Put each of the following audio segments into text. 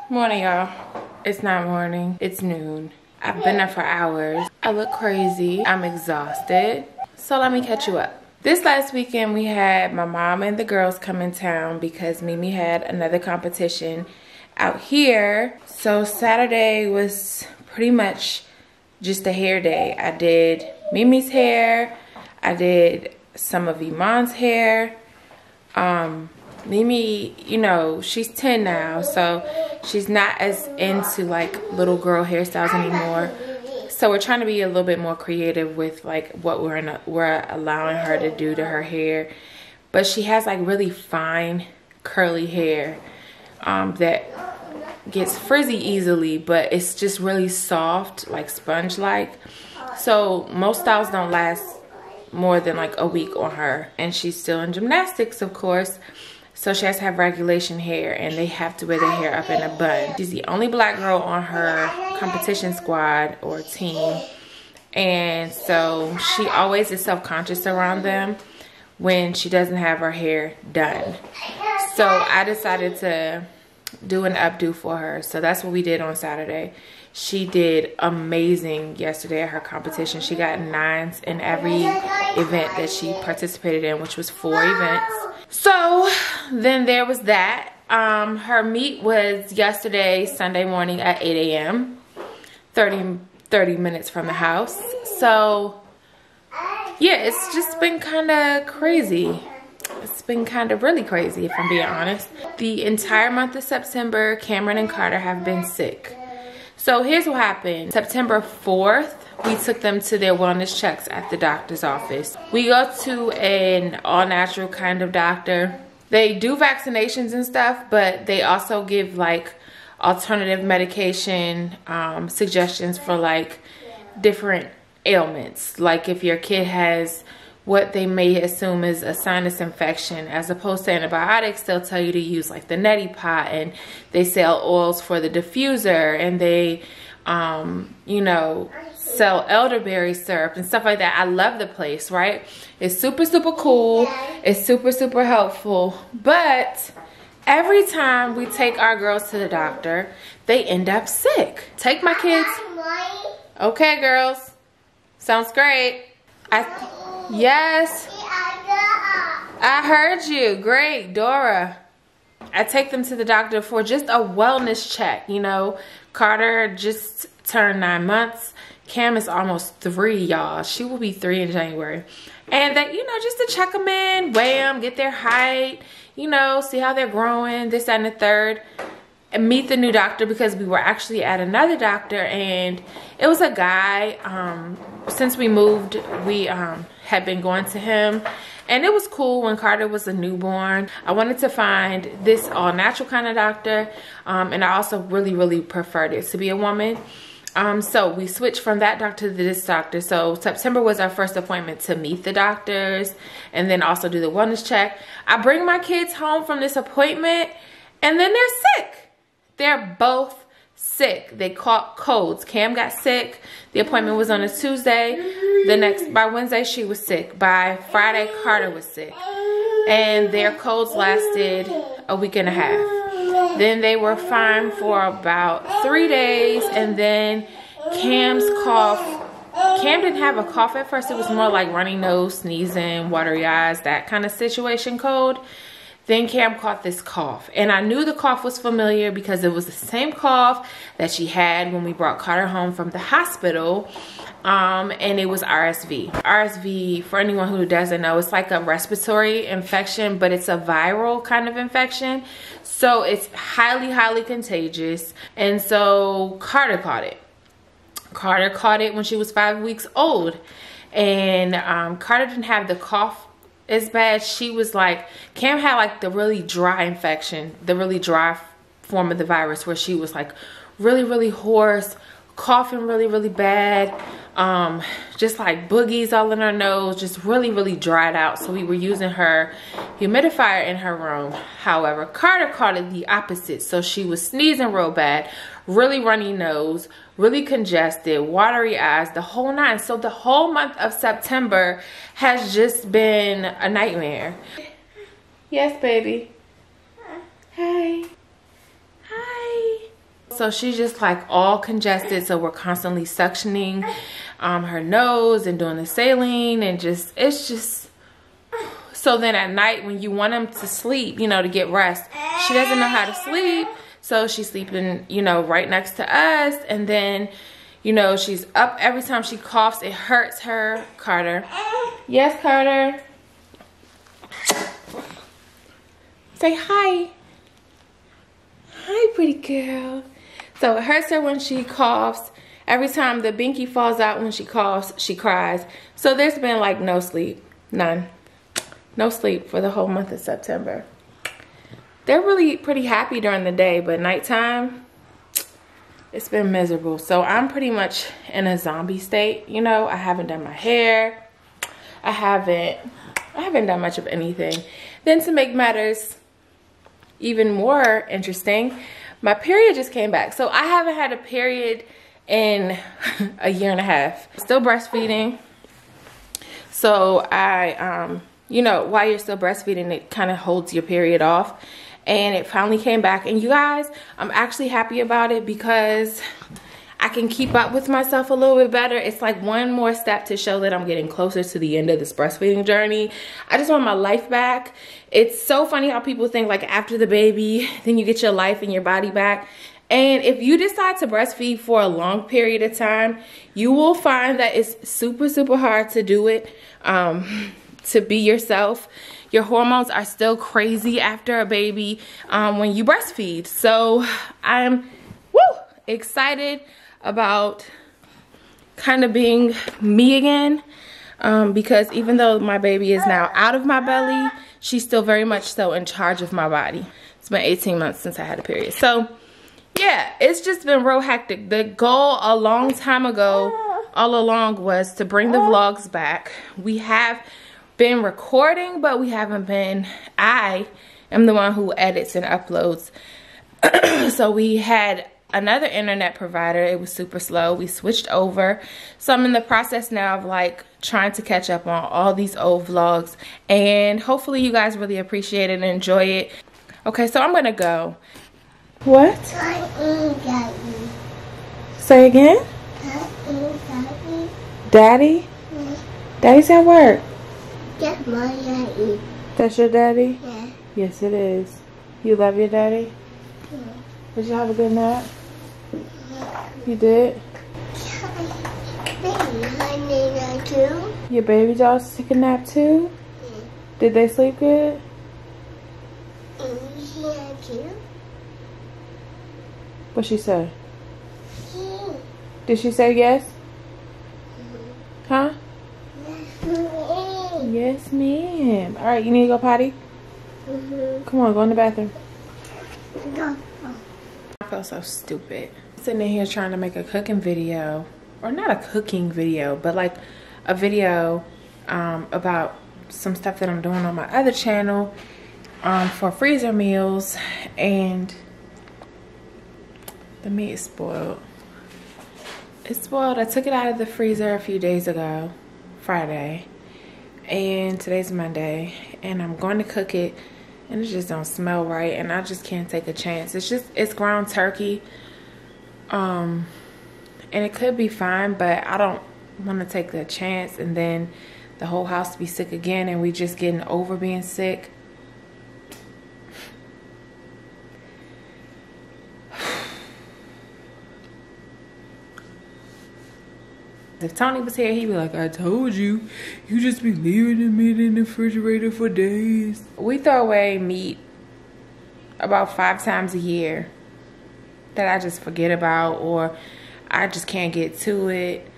Morning, y'all. It's not morning, it's noon. I've been up for hours. I look crazy. I'm exhausted. So let me catch you up. This last weekend we had my mom and the girls come in town because Mimi had another competition out here. So Saturday was pretty much just a hair day. I did Mimi's hair. I did some of Iman's hair. Mimi, you know, she's 10 now, so she's not as into like little girl hairstyles anymore. So we're trying to be a little bit more creative with like what we're allowing her to do to her hair. But she has like really fine curly hair that gets frizzy easily, but it's just really soft, like sponge-like. So most styles don't last more than like a week on her, and she's still in gymnastics, of course. So she has to have regulation hair, and they have to wear their hair up in a bun. She's the only black girl on her competition squad or team. And so she always is self-conscious around them when she doesn't have her hair done. So I decided to do an updo for her. So that's what we did on Saturday. She did amazing yesterday at her competition. She got 9s in every event that she participated in, which was 4 events. So then there was that. Her meet was yesterday, Sunday morning at 8 a.m. 30 minutes from the house. So yeah, it's just been kind of crazy. It's been kind of really crazy, if I'm being honest. The entire month of September, Camryn and Carter have been sick. So here's what happened. September 4th, we took them to their wellness checks at the doctor's office. We go to an all-natural kind of doctor. They do vaccinations and stuff, but they also give like alternative medication suggestions for like different ailments. Like if your kid has what they may assume is a sinus infection, as opposed to antibiotics, they'll tell you to use like the neti pot, and they sell oils for the diffuser, and they, you know, sell elderberry syrup and stuff like that. I love the place, right? It's super, super cool. It's super, super helpful. But every time we take our girls to the doctor, they end up sick. Take my kids. Okay, girls. Sounds great. Yes. I heard you. Great, Dora. I take them to the doctor for just a wellness check. You know, Carter just turned 9 months. Cam is almost 3, y'all. She will be 3 in January. And that, you know, just to check them in, weigh them, get their height, you know, see how they're growing, this, that, and the third. And meet the new doctor, because we were actually at another doctor, and it was a guy. Since we moved, we had been going to him, and it was cool when Carter was a newborn. I wanted to find this all-natural kind of doctor, and I also really preferred it to be a woman. So we switched from that doctor to this doctor. So September was our first appointment to meet the doctors and then also do the wellness check. I bring my kids home from this appointment, and then they're sick. They're both sick. They caught colds. Cam got sick. The appointment was on a Tuesday. By Wednesday, she was sick. By Friday, Carter was sick. And their colds lasted a week and a half. Then they were fine for about 3 days, and then Cam's cough. Cam didn't have a cough at first. It was more like runny nose, sneezing, watery eyes, that kind of situation cold. then Cam caught this cough. And I knew the cough was familiar because it was the same cough that she had when we brought Carter home from the hospital. And it was RSV. RSV, for anyone who doesn't know, it's like a respiratory infection, but it's a viral kind of infection. So it's highly, highly contagious. And so Carter caught it. Carter caught it when she was 5 weeks old. And Carter didn't have the cough as bad. She was like, Cam had like the really dry infection, the really dry form of the virus, where she was like really, really hoarse, coughing really, really bad, just like boogies all in her nose, just really, really dried out. So we were using her humidifier in her room. However, Carter caught it the opposite. So she was sneezing real bad, really runny nose, really congested, watery eyes, the whole nine. So the whole month of September has just been a nightmare. Yes, baby. Hi. Hi. So she's just like all congested. So we're constantly suctioning her nose and doing the saline, and just, it's just. So then at night when you want him to sleep, you know, to get rest, she doesn't know how to sleep. So she's sleeping, you know, right next to us. And then, you know, she's up every time she coughs. It hurts her. Carter. Yes, Carter. Say hi. Hi, pretty girl. So it hurts her when she coughs. Every time the binky falls out when she coughs, she cries. So there's been like no sleep. None. No sleep for the whole month of September. They're really pretty happy during the day, but nighttime, it's been miserable. So I'm pretty much in a zombie state. You know, I haven't done my hair. I haven't done much of anything. Then to make matters even more interesting, my period just came back. So I haven't had a period in a year and a half. Still breastfeeding. So you know, while you're still breastfeeding, it kind of holds your period off. And it finally came back. And you guys, I'm actually happy about it because I can keep up with myself a little bit better. It's like one more step to show that I'm getting closer to the end of this breastfeeding journey. I just want my life back. It's so funny how people think like after the baby, then you get your life and your body back. And if you decide to breastfeed for a long period of time, you will find that it's super, super hard to do it, to be yourself. Your hormones are still crazy after a baby when you breastfeed. So I'm excited about kind of being me again, because even though my baby is now out of my belly, she's still very much so in charge of my body. It's been 18 months since I had a period. So yeah, it's just been real hectic. The goal a long time ago, all along, was to bring the vlogs back. We have been recording, but we haven't been. I am the one who edits and uploads. So we had another internet provider. It was super slow. We switched over. So I'm in the process now of like trying to catch up on all these old vlogs, and hopefully you guys really appreciate it and enjoy it. Okay, so I'm gonna go. What? Say again? Daddy? Daddy's at work. That's my daddy. That's your daddy? Yeah. Yes, it is. You love your daddy? Yeah. Did you have a good nap? You did? Too. Your baby dolls took a nap too? Yeah. Did they sleep good? Yeah, too. What'd she say? Yeah. Did she say yes? Huh? Yes, ma'am. All right, you need to go potty? Come on, go in the bathroom. Go. I feel so stupid. Sitting in here trying to make a cooking video, or not a cooking video, but like a video about some stuff that I'm doing on my other channel for freezer meals, and the meat is spoiled. It's spoiled. I took it out of the freezer a few days ago, Friday, and today's Monday, and I'm going to cook it, and it just don't smell right, and I just can't take a chance. It's ground turkey, and it could be fine, but I don't want to take the chance and then the whole house be sick again, and we just getting over being sick. If Tony was here, he'd be like, I told you, you just be leaving the meat in the refrigerator for days. We throw away meat about 5 times a year that I just forget about, or I just can't get to it.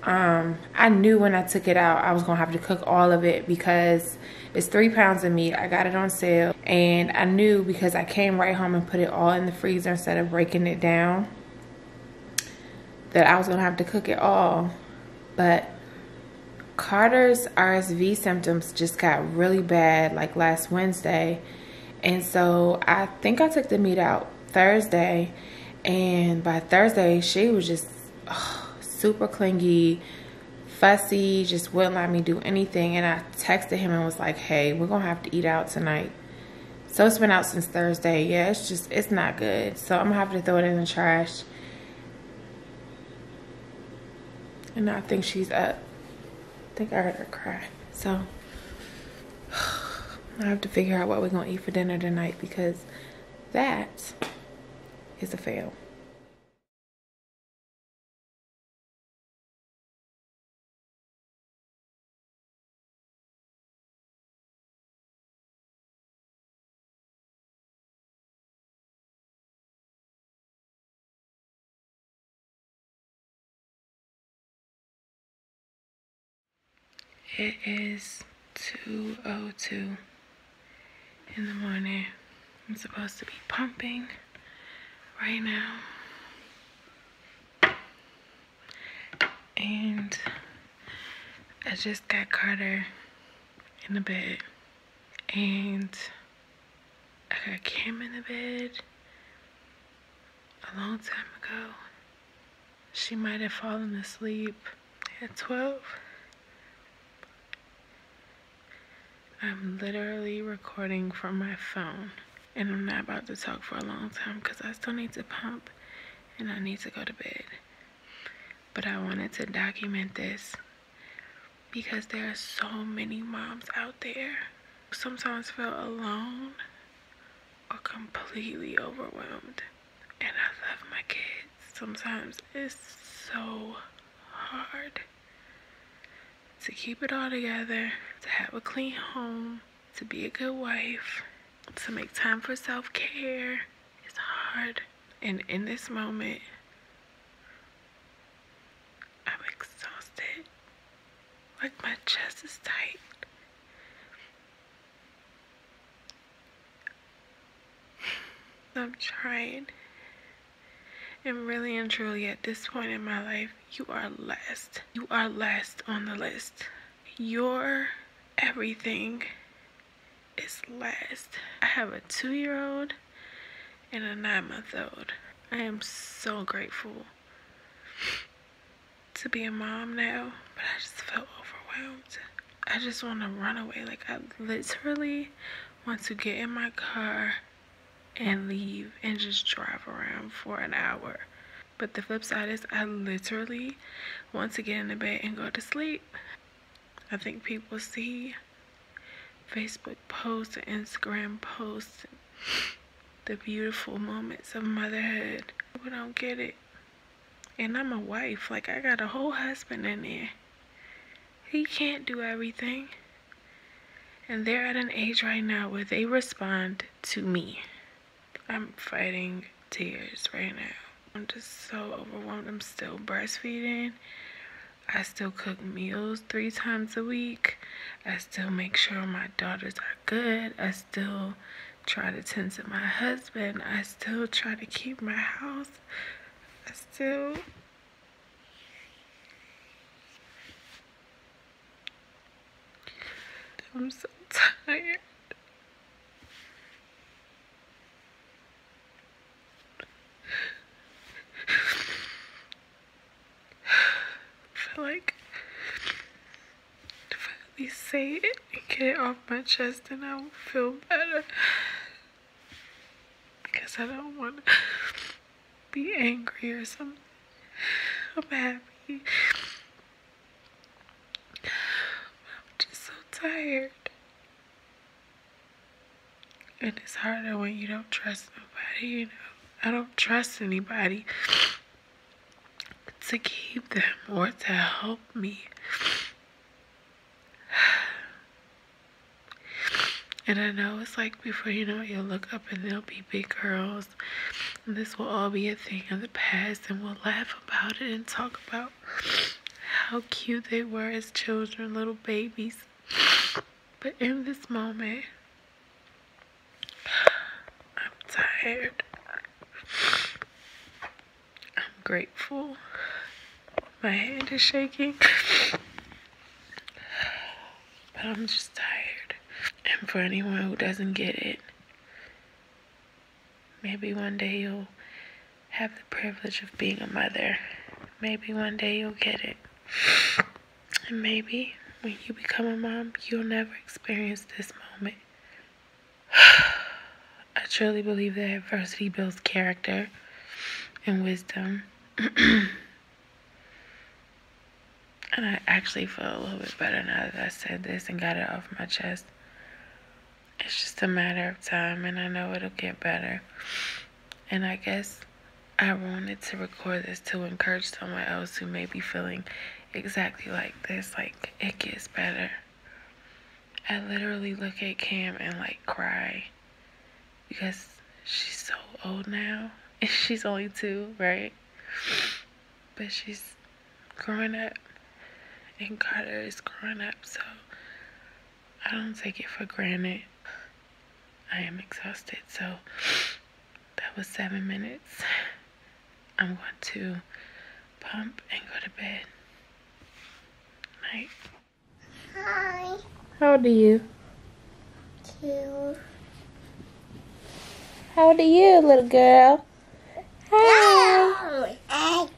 I knew when I took it out, I was gonna have to cook all of it because it's 3 pounds of meat. I got it on sale, and I knew because I came right home and put it all in the freezer instead of breaking it down that I was gonna have to cook it all. But Carter's RSV symptoms just got really bad like last Wednesday, and so I think I took the meat out Thursday, and by Thursday she was just super clingy, fussy, just wouldn't let me do anything. And I texted him and was like, hey, we're gonna have to eat out tonight. So it's been out since Thursday. Yeah, it's not good. So I'm gonna have to throw it in the trash. And I think she's up. I think I heard her cry. So I have to figure out what we're gonna eat for dinner tonight, because that is a fail. It is 2:02 in the morning. I'm supposed to be pumping right now. And I just got Carter in the bed. And I got Cam in the bed a long time ago. She might have fallen asleep at 12. I'm literally recording from my phone, and I'm not about to talk for a long time because I still need to pump and I need to go to bed. But I wanted to document this because there are so many moms out there who sometimes feel alone or completely overwhelmed. And I love my kids. Sometimes it's so hard to keep it all together, to have a clean home, to be a good wife, to make time for self-care. It's hard. And in this moment, I'm exhausted. Like, my chest is tight. I'm trying. And really and truly, at this point in my life, you are last. You are last on the list. Your everything is last. I have a 2-year-old and a 9-month-old. I am so grateful to be a mom now, but I just felt overwhelmed. I just want to run away. Like, I literally want to get in my car and leave and just drive around for an hour. But the flip side is I literally want to get in the bed and go to sleep. I think people see Facebook posts and Instagram posts, the beautiful moments of motherhood. People don't get it. And I'm a wife. Like, I got a whole husband in there. He can't do everything. And they're at an age right now where they respond to me. I'm fighting tears right now. I'm just so overwhelmed. I'm still breastfeeding. I still cook meals 3 times a week. I still make sure my daughters are good. I still try to tend to my husband. I still try to keep my house. I'm so tired. I feel like if I at least say it and get it off my chest, then I will feel better. Because I don't want to be angry or something. I'm happy. I'm just so tired. And it's harder when you don't trust nobody, you know. I don't trust anybody to keep them or to help me. And I know it's like before you know it, you'll look up and there'll be big girls. And this will all be a thing of the past, and we'll laugh about it and talk about how cute they were as children, little babies. But in this moment, I'm tired. I'm grateful. My hand is shaking. But I'm just tired. And for anyone who doesn't get it, maybe one day you'll have the privilege of being a mother. Maybe one day you'll get it. And maybe when you become a mom, you'll never experience this moment. I truly believe that adversity builds character and wisdom. And I actually feel a little bit better now that I said this and got it off my chest. It's just a matter of time, and I know it'll get better. And I guess I wanted to record this to encourage someone else who may be feeling exactly like this. Like, it gets better. I literally look at Cam and like cry because she's so old now. And she's only 2, right? But she's growing up, and Carter is growing up, so I don't take it for granted. I am exhausted, so that was 7 minutes. I'm going to pump and go to bed. Night. Hi. How old are you? 2. How old are you, little girl? Hi. No.